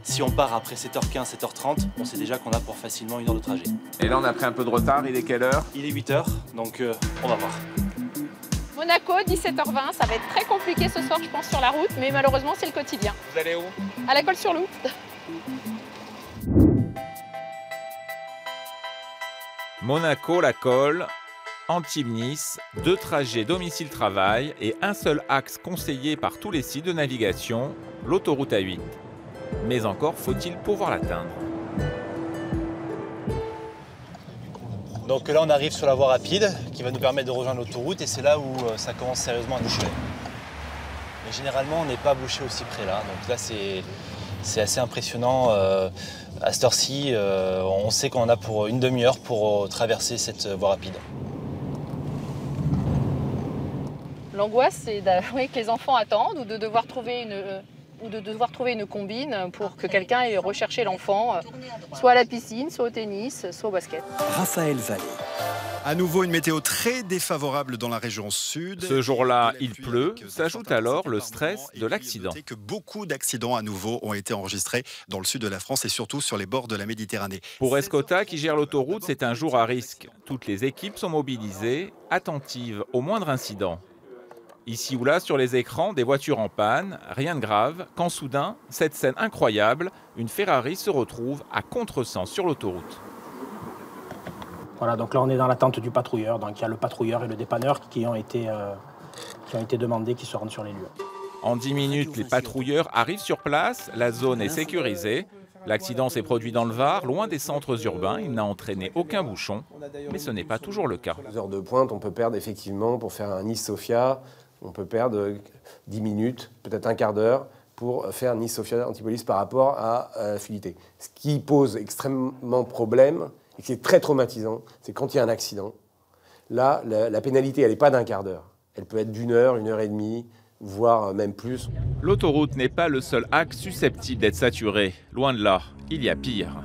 Si on part après 7h15, 7h30, on sait déjà qu'on a pour facilement 1 heure de trajet. Et là, on a pris un peu de retard. Il est quelle heure? Il est 8h, donc on va voir. Monaco, 17h20, ça va être très compliqué ce soir, je pense, sur la route, mais malheureusement, c'est le quotidien. Vous allez où? À la Colle-sur-Loup. Monaco, la Colle, Antibes-Nice, 2 trajets domicile-travail et un seul axe conseillé par tous les sites de navigation, l'autoroute A8. Mais encore faut-il pouvoir l'atteindre. Donc là, on arrive sur la voie rapide qui va nous permettre de rejoindre l'autoroute et c'est là où ça commence sérieusement à boucher. Mais généralement, on n'est pas bouché aussi près là. Donc là, c'est assez impressionnant. À cette heure-ci, on sait qu'on en a pour une demi-heure pour traverser cette voie rapide. L'angoisse, c'est que les enfants attendent ou de devoir trouver une combine pour que quelqu'un ait recherché l'enfant, soit à la piscine, soit au tennis, soit au basket. Raphaël Vallée. À nouveau une météo très défavorable dans la région sud. Ce jour-là, il pleut, s'ajoute alors le stress de l'accident. Que beaucoup d'accidents à nouveau ont été enregistrés dans le sud de la France et surtout sur les bords de la Méditerranée. Pour Escota, qui gère l'autoroute, c'est un jour à risque. Toutes les équipes sont mobilisées, attentives au moindre incident. Ici ou là, sur les écrans, des voitures en panne, rien de grave, quand soudain, cette scène incroyable, une Ferrari se retrouve à contresens sur l'autoroute. Voilà, donc là on est dans l'attente du patrouilleur, donc il y a le patrouilleur et le dépanneur qui ont été demandés, qui se rendent sur les lieux. En 10 minutes, les patrouilleurs arrivent sur place, la zone est sécurisée. L'accident s'est produit dans le Var, loin des centres urbains, il n'a entraîné aucun bouchon, mais ce n'est pas toujours le cas. 2 heures de pointe, on peut perdre effectivement, pour faire un Nice-Sofia, on peut perdre 10 minutes, peut-être un quart d'heure, pour faire Nice-Sofia Antipolis par rapport à la fluidité. Ce qui pose extrêmement problème, et qui est très traumatisant, c'est quand il y a un accident. Là, la pénalité, elle n'est pas d'1 quart d'heure. Elle peut être d'1 heure, 1 heure et demie, voire même plus. L'autoroute n'est pas le seul axe susceptible d'être saturé. Loin de là, il y a pire.